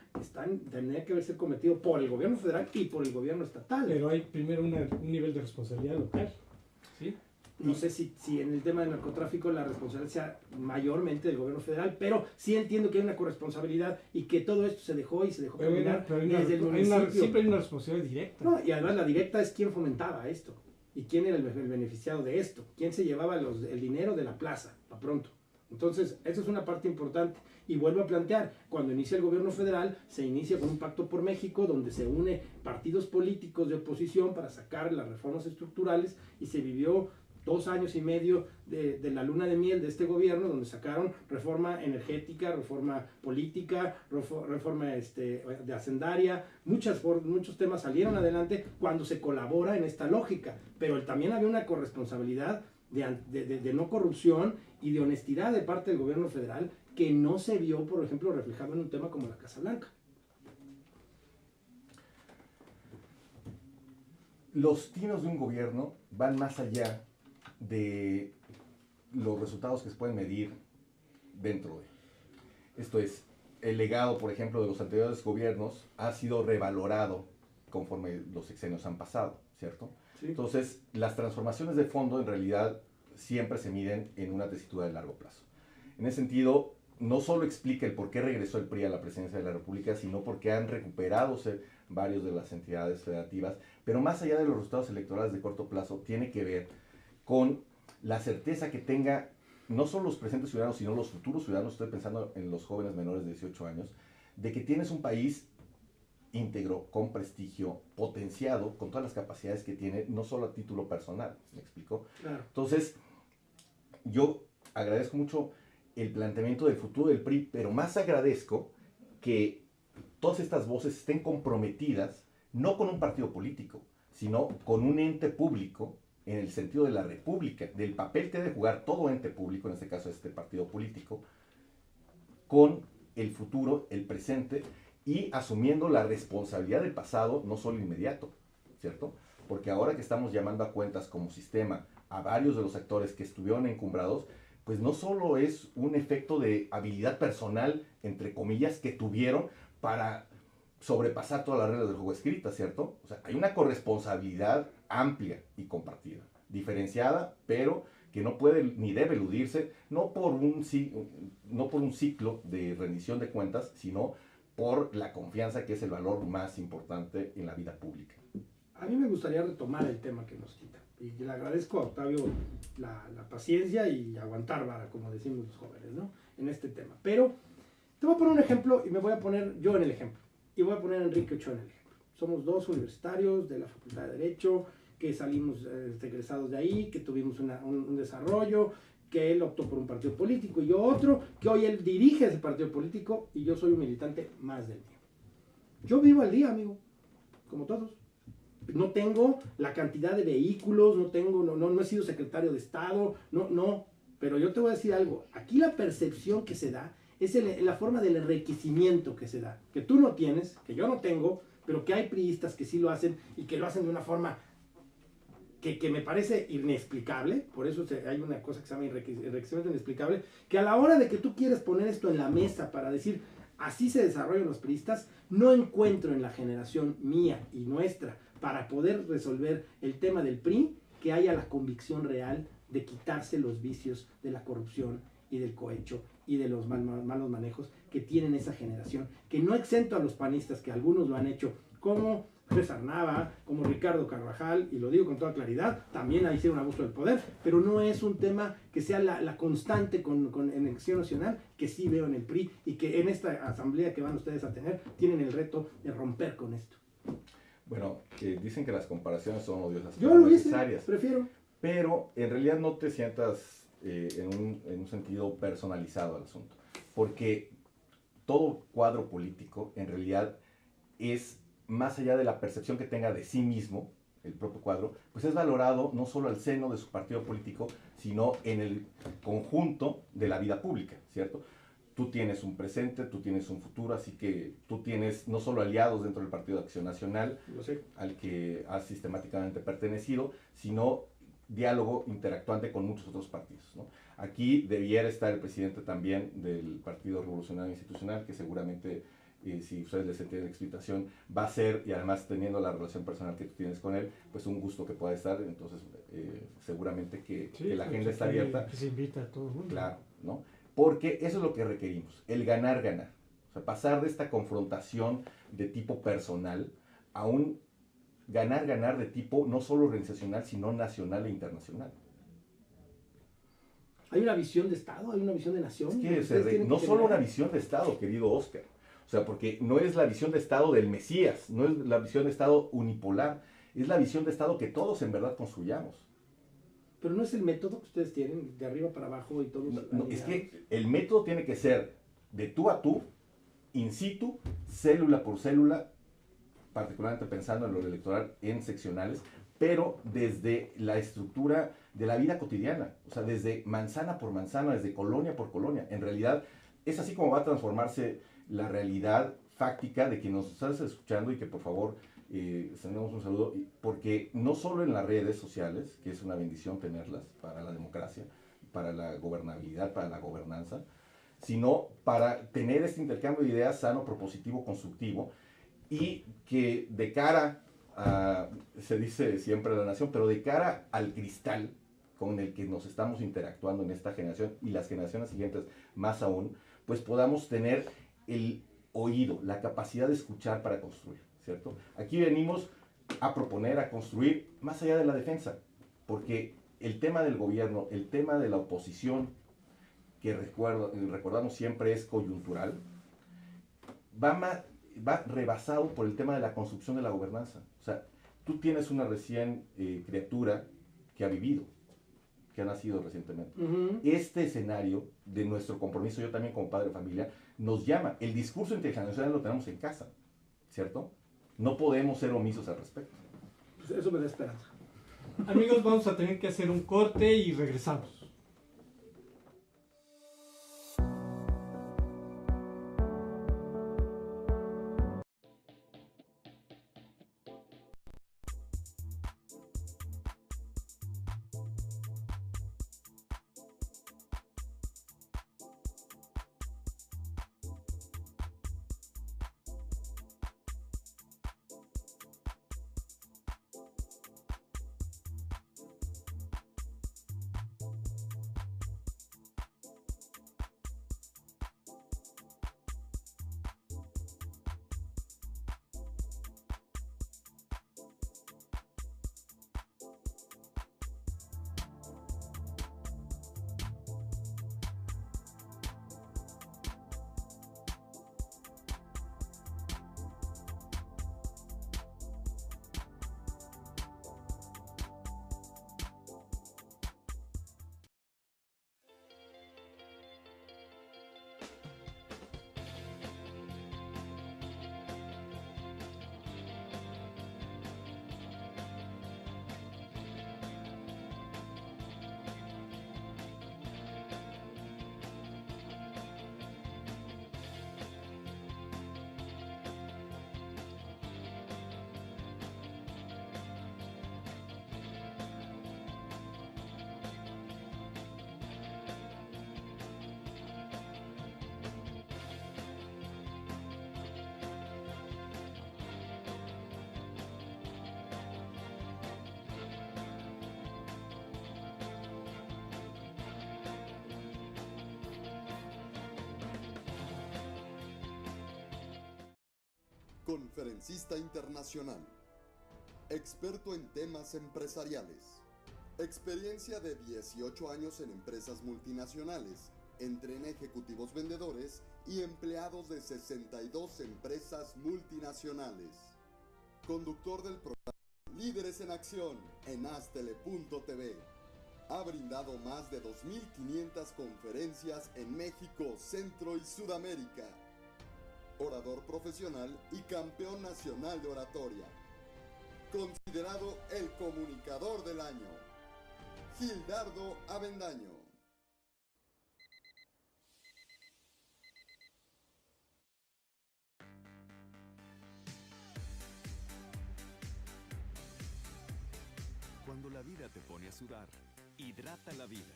tendría que haberse cometido por el gobierno federal y por el gobierno estatal. Pero hay primero un nivel de responsabilidad local, ¿sí? No sé si en el tema del narcotráfico la responsabilidad sea mayormente del gobierno federal, pero sí entiendo que hay una corresponsabilidad y que todo esto se dejó caminar desde el municipio. Siempre hay una responsabilidad directa. No, y además la directa es quién fomentaba esto y quién era el beneficiado de esto, quién se llevaba el dinero de la plaza, a pronto. Entonces, eso es una parte importante. Y vuelvo a plantear, cuando inicia el gobierno federal, se inicia con un pacto por México, donde se une partidos políticos de oposición para sacar las reformas estructurales, y se vivió 2 años y medio de la luna de miel de este gobierno, donde sacaron reforma energética, reforma política, reforma de hacendaria, muchos temas salieron adelante cuando se colabora en esta lógica, pero también había una corresponsabilidad de no corrupción y de honestidad de parte del gobierno federal que no se vio, por ejemplo, reflejado en un tema como la Casa Blanca. Los tiros de un gobierno van más allá de los resultados que se pueden medir dentro de. Esto es, el legado, por ejemplo, de los anteriores gobiernos ha sido revalorado conforme los sexenios han pasado, ¿cierto? Sí. Entonces, las transformaciones de fondo en realidad siempre se miden en una tesitura de largo plazo. En ese sentido, no solo explica el por qué regresó el PRI a la presidencia de la República, sino porque han recuperado varios de las entidades federativas, pero más allá de los resultados electorales de corto plazo, tiene que ver con la certeza que tenga no solo los presentes ciudadanos, sino los futuros ciudadanos, estoy pensando en los jóvenes menores de 18 años, de que tienes un país íntegro, con prestigio, potenciado, con todas las capacidades que tiene, no solo a título personal, ¿me explico? Claro. Entonces, yo agradezco mucho el planteamiento del futuro del PRI, pero más agradezco que todas estas voces estén comprometidas, no con un partido político, sino con un ente público, en el sentido de la república, del papel que debe jugar todo ente público, en este caso este partido político, con el futuro, el presente, y asumiendo la responsabilidad del pasado, no solo inmediato, ¿cierto? Porque ahora que estamos llamando a cuentas como sistema a varios de los actores que estuvieron encumbrados, pues no solo es un efecto de habilidad personal, entre comillas, que tuvieron para sobrepasar todas las reglas del juego escritas, ¿cierto? O sea, hay una corresponsabilidad amplia y compartida, diferenciada, pero que no puede ni debe eludirse, no por un ciclo de rendición de cuentas, sino por la confianza, que es el valor más importante en la vida pública. A mí me gustaría retomar el tema que nos quita. Y le agradezco a Octavio la paciencia y aguantar vara, como decimos los jóvenes, ¿no? En este tema. Pero te voy a poner un ejemplo y me voy a poner yo en el ejemplo. Y voy a poner a Enrique Ochoa en el ejemplo. Somos 2 universitarios de la Facultad de Derecho que salimos egresados de ahí, que tuvimos un desarrollo, que él optó por un partido político y yo otro, que hoy él dirige ese partido político y yo soy un militante más del mío. Yo vivo al día, amigo, como todos. No tengo la cantidad de vehículos, no he sido secretario de Estado, no, pero yo te voy a decir algo, aquí la percepción que se da es la forma del enriquecimiento que se da, que tú no tienes, que yo no tengo, pero que hay priistas que sí lo hacen y que lo hacen de una forma que me parece inexplicable, por eso hay una cosa que se llama enriquecimiento inexplicable, que a la hora de que tú quieres poner esto en la mesa para decir, así se desarrollan los priistas, no encuentro en la generación mía y nuestra, para poder resolver el tema del PRI, que haya la convicción real de quitarse los vicios de la corrupción y del cohecho y de los malos manejos que tienen esa generación, que no exento a los panistas, que algunos lo han hecho, como César Nava, como Ricardo Carvajal, y lo digo con toda claridad, también ahí hicieron abuso del poder, pero no es un tema que sea la constante en Acción Nacional, que sí veo en el PRI, y que en esta asamblea que van ustedes a tener, tienen el reto de romper con esto. Bueno, dicen que las comparaciones son odiosas, Yo pero lo hice, necesarias. prefiero. Pero en realidad no te sientas en un sentido personalizado al asunto, porque todo cuadro político en realidad es, más allá de la percepción que tenga de sí mismo, el propio cuadro, pues es valorado no solo al seno de su partido político, sino en el conjunto de la vida pública, ¿cierto? Tú tienes un presente, tú tienes un futuro, así que tú tienes no solo aliados dentro del Partido de Acción Nacional, al que has sistemáticamente pertenecido, sino diálogo interactuante con muchos otros partidos, ¿no? Aquí debiera estar el presidente también del Partido Revolucionario Institucional, que seguramente, si ustedes les entienden la explicación, va a ser, y además teniendo la relación personal que tú tienes con él, pues un gusto que pueda estar. Entonces seguramente que la agenda está abierta. Que se invita a todo el mundo. Claro, ¿no? Porque eso es lo que requerimos, el ganar-ganar. O sea, pasar de esta confrontación de tipo personal a un ganar-ganar de tipo no solo organizacional, sino nacional e internacional. ¿Hay una visión de Estado? ¿Hay una visión de nación? Es que no solo una visión de Estado, querido Oscar. O sea, porque no es la visión de Estado del Mesías, no es la visión de Estado unipolar, es la visión de Estado que todos en verdad construyamos. Pero no es el método que ustedes tienen, de arriba para abajo y todos. No, es que el método tiene que ser de tú a tú, in situ, célula por célula, particularmente pensando en lo electoral, en seccionales, pero desde la estructura de la vida cotidiana, o sea, desde manzana por manzana, desde colonia por colonia. En realidad, es así como va a transformarse la realidad fáctica de que nos estás escuchando y que por favor tenemos un saludo, porque no solo en las redes sociales, que es una bendición tenerlas para la democracia, para la gobernabilidad, para la gobernanza, sino para tener este intercambio de ideas sano, propositivo, constructivo, y que de cara a, se dice siempre la nación, pero de cara al cristal con el que nos estamos interactuando en esta generación y las generaciones siguientes más aún, pues podamos tener el oído, la capacidad de escuchar para construir, ¿cierto? Aquí venimos a proponer, a construir más allá de la defensa, porque el tema del gobierno, el tema de la oposición, que recordamos siempre es coyuntural, va rebasado por el tema de la construcción de la gobernanza. O sea, tú tienes una recién criatura que ha vivido, que ha nacido recientemente. Este escenario de nuestro compromiso, yo también como padre de familia, nos llama. El discurso intergeneracional lo tenemos en casa, ¿cierto? No podemos ser omisos al respecto. Pues eso me da esperanza. Amigos, vamos a tener que hacer un corte y regresamos. conferencista internacional, experto en temas empresariales, experiencia de 18 años en empresas multinacionales, entre ejecutivos vendedores y empleados de 62 empresas multinacionales. Conductor del programa Líderes en Acción en Astele.tv. Ha brindado más de 2.500 conferencias en México, Centro y Sudamérica. Orador profesional y campeón nacional de oratoria. Considerado el comunicador del año. Gildardo Avendaño. Cuando la vida te pone a sudar, hidrata la vida.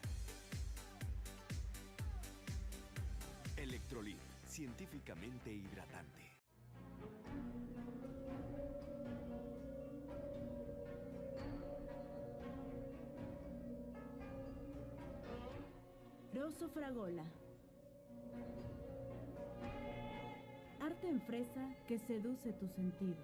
Electrolit, científicamente hidratante. Rosso Fragola. Arte en fresa que seduce tus sentidos.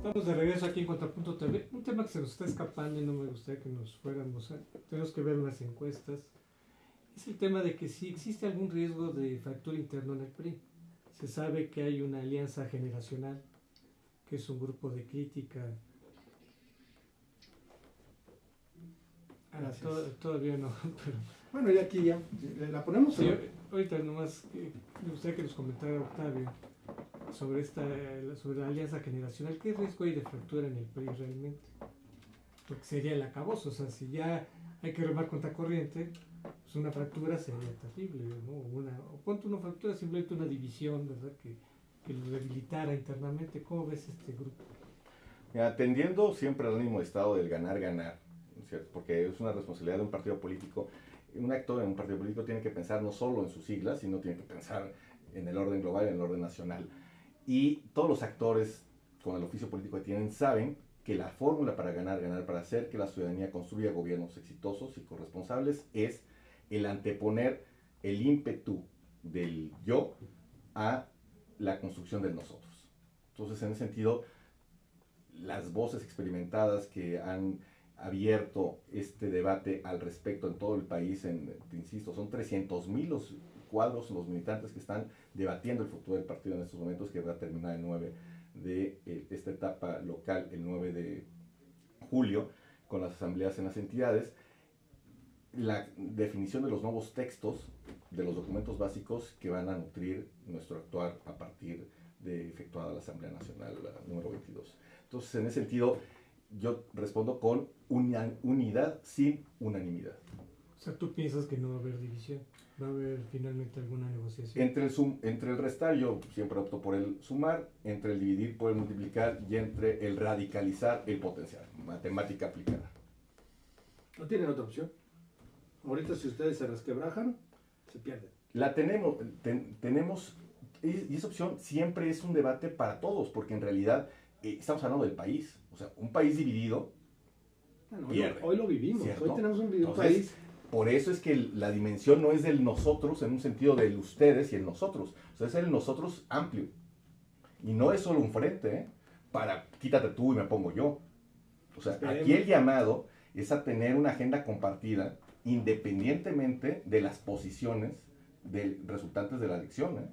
Estamos de regreso aquí en Contrapunto TV. Un tema que se nos está escapando y no me gustaría que nos fuéramos. Tenemos que ver unas encuestas. Es el tema de que si existe algún riesgo de fractura interna en el PRI. Se sabe que hay una alianza generacional, que es un grupo de crítica. Todavía no, pero... Bueno, ya aquí ya. ¿La ponemos? Sí, ahorita nomás me gustaría que nos comentara Octavio sobre la alianza generacional. ¿Qué riesgo hay de fractura en el PRI realmente? Porque sería el acabose, o sea, si ya hay que remar contra corriente, pues una fractura sería terrible, ¿no? O ponte una fractura, simplemente una división, ¿verdad? Que lo debilitara internamente. ¿Cómo ves este grupo? Atendiendo siempre al ánimo de estado del ganar, ¿cierto? Porque es una responsabilidad de un partido político. Un actor en un partido político tiene que pensar no solo en sus siglas, sino tiene que pensar en el orden global, en el orden nacional. Y todos los actores con el oficio político que tienen saben que la fórmula para ganar, para hacer que la ciudadanía construya gobiernos exitosos y corresponsables es el anteponer el ímpetu del yo a la construcción del nosotros. Entonces, en ese sentido, las voces experimentadas que han abierto este debate al respecto en todo el país, te insisto, son 300,000 los cuadros, los militantes que están debatiendo el futuro del partido en estos momentos, que va a terminar el 9 de esta etapa local, el 9 de julio, con las asambleas en las entidades. La definición de los nuevos textos, de los documentos básicos que van a nutrir nuestro actuar a partir de efectuada la Asamblea Nacional número 22. Entonces, en ese sentido, yo respondo con unidad sin unanimidad. O sea, ¿tú piensas que no va a haber división? ¿Va a haber finalmente alguna negociación? Entre el restar, yo siempre opto por el sumar, entre el dividir por el multiplicar y entre el radicalizar el potenciar. Matemática aplicada. No tienen otra opción. Ahorita si ustedes se resquebrajan, se pierden. La tenemos, y esa opción siempre es un debate para todos, porque en realidad estamos hablando del país. O sea, un país dividido Bueno, pierde. hoy lo vivimos. ¿Cierto? Hoy tenemos un Entonces, país. por eso es que la dimensión no es del nosotros en un sentido del ustedes y el nosotros. O sea, es el nosotros amplio. Y no es solo un frente, para quítate tú y me pongo yo. O sea, aquí el llamado es a tener una agenda compartida independientemente de las posiciones resultantes de la elección.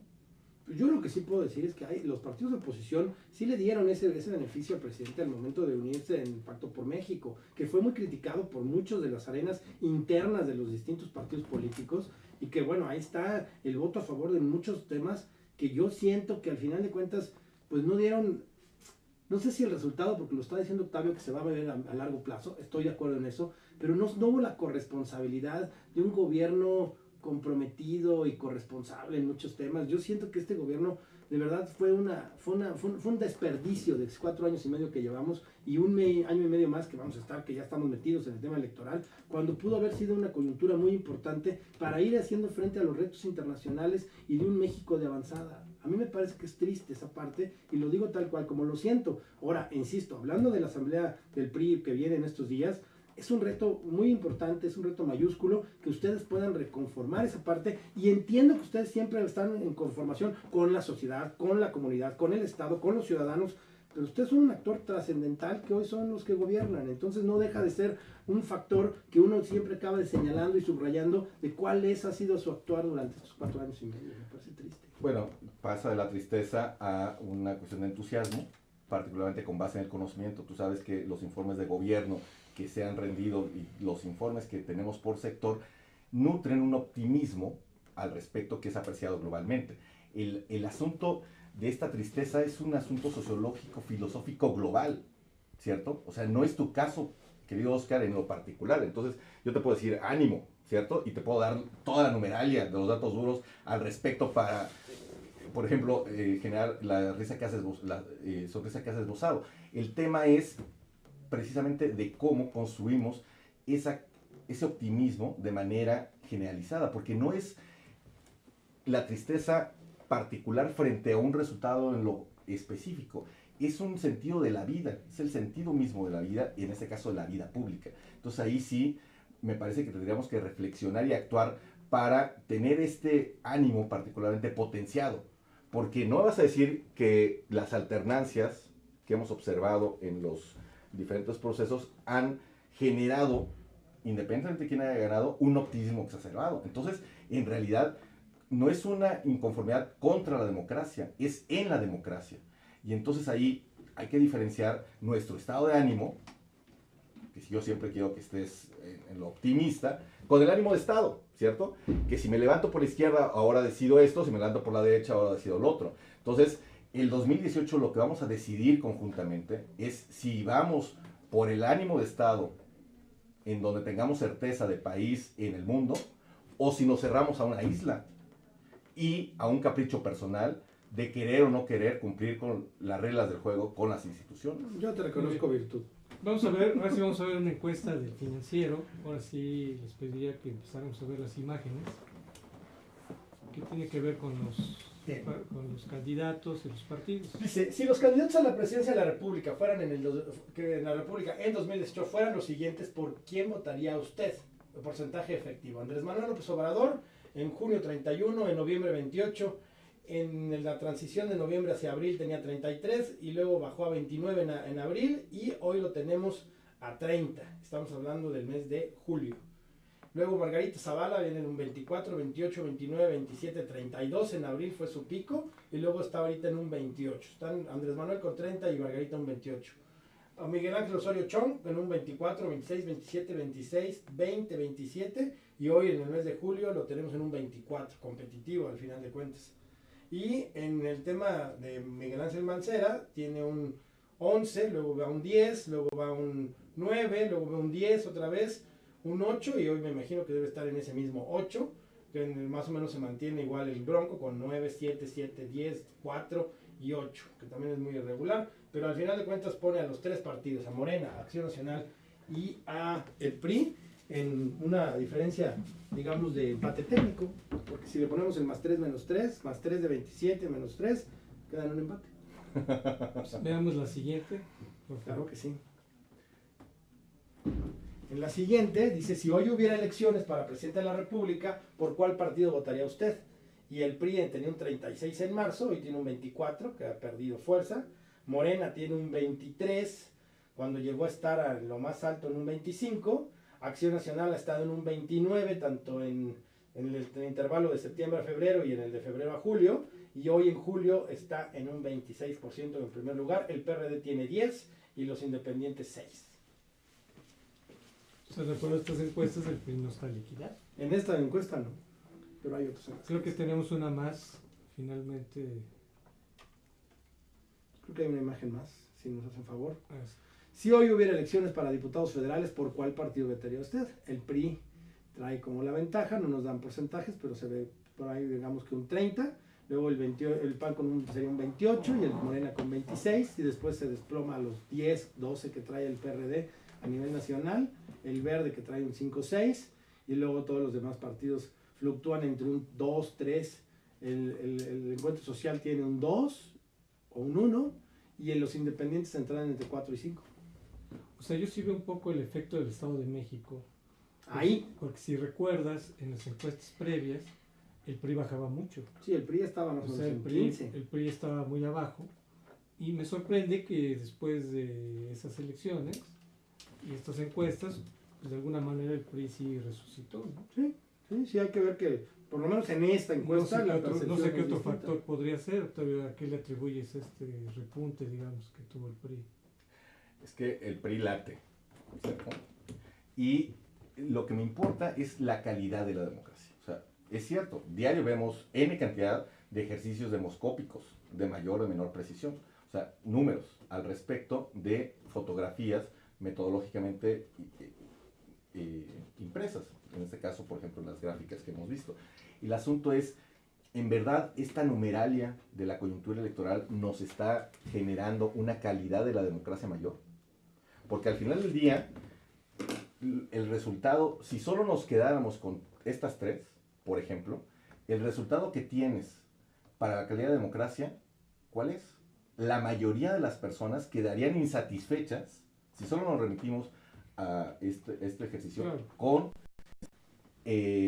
Yo lo que sí puedo decir es que los partidos de oposición sí le dieron ese beneficio al presidente al momento de unirse en el Pacto por México, que fue muy criticado por muchos de las arenas internas de los distintos partidos políticos, y que bueno, ahí está el voto a favor de muchos temas que yo siento que al final de cuentas pues no dieron, no sé si el resultado, porque lo está diciendo Octavio que se va a ver a largo plazo, estoy de acuerdo en eso, pero no hubo la corresponsabilidad de un gobierno comprometido y corresponsable en muchos temas. Yo siento que este gobierno de verdad fue un desperdicio de 4 años y medio que llevamos y año y medio más que vamos a estar, que ya estamos metidos en el tema electoral, cuando pudo haber sido una coyuntura muy importante para ir haciendo frente a los retos internacionales y de un México de avanzada. A mí me parece que es triste esa parte y lo digo tal cual como lo siento. Ahora, insisto, hablando de la asamblea del PRI que viene en estos días, es un reto muy importante, es un reto mayúsculo que ustedes puedan reconformar esa parte, y entiendo que ustedes siempre están en conformación con la sociedad, con la comunidad, con el Estado, con los ciudadanos, pero ustedes son un actor trascendental que hoy son los que gobiernan, entonces no deja de ser un factor que uno siempre acaba de señalando y subrayando de cuál ha sido su actuar durante estos 4 años y medio. Me parece triste. Bueno, pasa de la tristeza a una cuestión de entusiasmo, particularmente con base en el conocimiento. Tú sabes que los informes de gobierno que se han rendido y los informes que tenemos por sector nutren un optimismo al respecto que es apreciado globalmente. El asunto de esta tristeza es un asunto sociológico, filosófico global, ¿cierto? O sea, no es tu caso, querido Oscar, en lo particular. Entonces, yo te puedo decir ánimo, ¿cierto? Y te puedo dar toda la numeralia de los datos duros al respecto para, por ejemplo, generar la risa que has sonrisa que has esbozado. El tema es precisamente de cómo construimos ese optimismo de manera generalizada, porque no es la tristeza particular frente a un resultado en lo específico, es un sentido de la vida, es el sentido mismo de la vida, y en este caso de la vida pública. Entonces ahí sí me parece que tendríamos que reflexionar y actuar para tener este ánimo particularmente potenciado, porque no vas a decir que las alternancias que hemos observado en los diferentes procesos han generado, independientemente de quién haya ganado, un optimismo exacerbado. Entonces, en realidad, no es una inconformidad contra la democracia, es en la democracia. Y entonces ahí hay que diferenciar nuestro estado de ánimo, que si yo siempre quiero que estés en lo optimista, con el ánimo de Estado, ¿cierto? Que si me levanto por la izquierda, ahora decido esto, si me levanto por la derecha, ahora decido lo otro. Entonces, el 2018 lo que vamos a decidir conjuntamente es si vamos por el ánimo de Estado, en donde tengamos certeza de país en el mundo, o si nos cerramos a una isla y a un capricho personal de querer o no querer cumplir con las reglas del juego, con las instituciones. Yo te reconozco virtud. Vamos a ver, ahora sí vamos a ver una encuesta del Financiero. Ahora sí les pediría que empezáramos a ver las imágenes, que tiene que ver con los candidatos y los partidos. Dice, si los candidatos a la presidencia de la República fueran en la República en 2018 fueran los siguientes, ¿por quién votaría usted? El porcentaje efectivo: Andrés Manuel López Obrador en junio 31, en noviembre 28, en la transición de noviembre hacia abril tenía 33 y luego bajó a 29 en abril, y hoy lo tenemos a 30. Estamos hablando del mes de julio. Luego Margarita Zavala viene en un 24, 28, 29, 27, 32. En abril fue su pico y luego está ahorita en un 28. Están Andrés Manuel con 30 y Margarita un 28. A Miguel Ángel Osorio Chong en un 24, 26, 27, 26, 20, 27. Y hoy en el mes de julio lo tenemos en un 24, competitivo al final de cuentas. Y en el tema de Miguel Ángel Mancera tiene un 11, luego va un 10, luego va un 9, luego va un 10 otra vez, un 8, y hoy me imagino que debe estar en ese mismo 8, que más o menos se mantiene igual el Bronco con 9, 7, 7, 10, 4 y 8, que también es muy irregular, pero al final de cuentas pone a los 3 partidos, a Morena, a Acción Nacional y a el PRI, en una diferencia, digamos, de empate técnico, porque si le ponemos el más 3 menos 3, más 3 de 27 menos 3, queda en un empate. Veamos la siguiente, por favor. Claro que sí. En la siguiente dice, si hoy hubiera elecciones para presidente de la República, ¿por cuál partido votaría usted? Y el PRI tenía un 36 en marzo, hoy tiene un 24, que ha perdido fuerza. Morena tiene un 23, cuando llegó a estar a lo más alto en un 25. Acción Nacional ha estado en un 29, tanto en en el intervalo de septiembre a febrero y en el de febrero a julio, y hoy en julio está en un 26% en primer lugar, el PRD tiene 10 y los independientes 6. O sea, de acuerdo a estas encuestas, el PRI no está liquidado. En esta encuesta no, pero hay otras encuestas. Creo que tenemos una más, finalmente. Creo que hay una imagen más, si nos hacen favor. es- Si hoy hubiera elecciones para diputados federales, ¿por cuál partido votaría usted? El PRI trae como la ventaja, no nos dan porcentajes, pero se ve por ahí, digamos que un 30, luego el PAN sería un 28 y el Morena con 26, y después se desploma a los 10, 12 que trae el PRD a nivel nacional, el Verde que trae un 5, 6, y luego todos los demás partidos fluctúan entre un 2, 3, el Encuentro Social tiene un 2 o un 1, y en los independientes entrarán entre 4 y 5. O sea, yo sí veo un poco el efecto del Estado de México. Ahí, Porque si recuerdas, en las encuestas previas, el PRI bajaba mucho. sí, el PRI estaba más O o sea, menos el en 15. PRI estaba muy abajo. Y me sorprende que después de esas elecciones y estas encuestas, pues de alguna manera el PRI sí resucitó, ¿no? Sí, hay que ver que, por lo menos en esta encuesta, no la sé qué percepción otro es distinta. factor podría ser, Octavio, ¿a qué le atribuyes este repunte, digamos, que tuvo el PRI? Es que el PRI late, ¿cierto? Y lo que me importa es la calidad de la democracia. O sea, es cierto, diario vemos N cantidad de ejercicios demoscópicos de mayor o menor precisión. O sea, números al respecto de fotografías metodológicamente impresas. En este caso, por ejemplo, las gráficas que hemos visto. Y el asunto es, en verdad, esta numeralia de la coyuntura electoral nos está generando una calidad de la democracia mayor. Porque al final del día, el resultado, si solo nos quedáramos con estas tres, por ejemplo, el resultado que tienes para la calidad de democracia, ¿cuál es? La mayoría de las personas quedarían insatisfechas si solo nos remitimos a este ejercicio Claro. con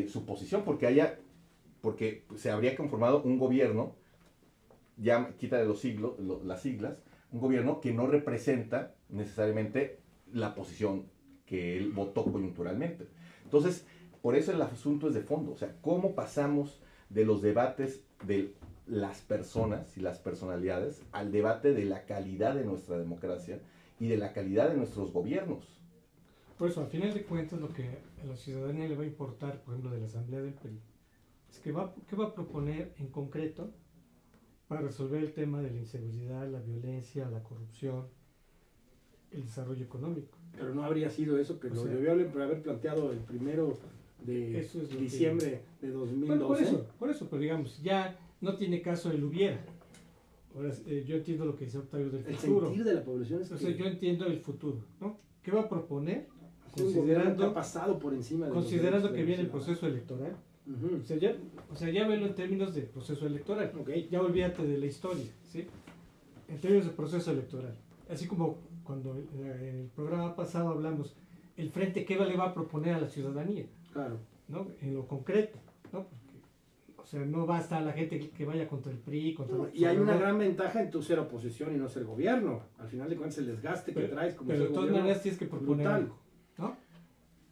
su posición, porque se habría conformado un gobierno, ya quita de las siglas, un gobierno que no representa necesariamente la posición que él votó coyunturalmente. Entonces, por eso el asunto es de fondo, o sea, cómo pasamos de los debates de las personas y las personalidades al debate de la calidad de nuestra democracia y de la calidad de nuestros gobiernos. Por eso, al final de cuentas, lo que a la ciudadanía le va a importar, por ejemplo, de la Asamblea del PRI, es qué va a proponer en concreto para resolver el tema de la inseguridad, la violencia, la corrupción, el desarrollo económico. Pero no habría sido eso que O lo sea, debió haber planteado el 1 de Eso es lo diciembre de 2012. Bueno, por eso, pero digamos, ya no tiene caso el hubiera. Ahora, yo entiendo lo que dice Octavio del El futuro. sentir de la población es Entonces, que yo entiendo el futuro, ¿no? ¿Qué va a proponer? es un gobierno que ha pasado por encima de los Considerando derechos que de viene el los proceso electoral. ciudadanos. O sea, ya velo en términos de proceso electoral. Ok. Ya olvídate de la historia, ¿sí? En términos de proceso electoral. Así como cuando en el programa pasado hablamos, el frente, ¿qué le va a proponer a la ciudadanía? Claro. ¿No? En lo concreto, ¿no? Porque, o sea, no basta la gente que vaya contra el PRI, contra Y hay una gran ventaja en tu ser oposición y no ser gobierno. Al final de cuentas, el desgaste que traes como pero ser de todas gobierno maneras tienes que proponer brutal. algo, ¿no?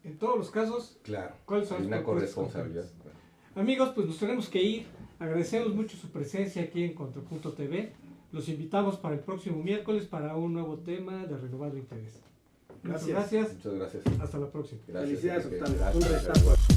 En todos los casos, Claro, ¿cuáles son hay las una propuestas corresponsabilidad. concretas? Amigos, pues nos tenemos que ir. Agradecemos mucho su presencia aquí en Contrapunto TV. Los invitamos para el próximo miércoles para un nuevo tema de renovado interés. Muchas Gracias. gracias. Muchas gracias. Hasta la próxima. Gracias, Felicidades, Enrique. Octavio. Gracias, Un gracias. restazo.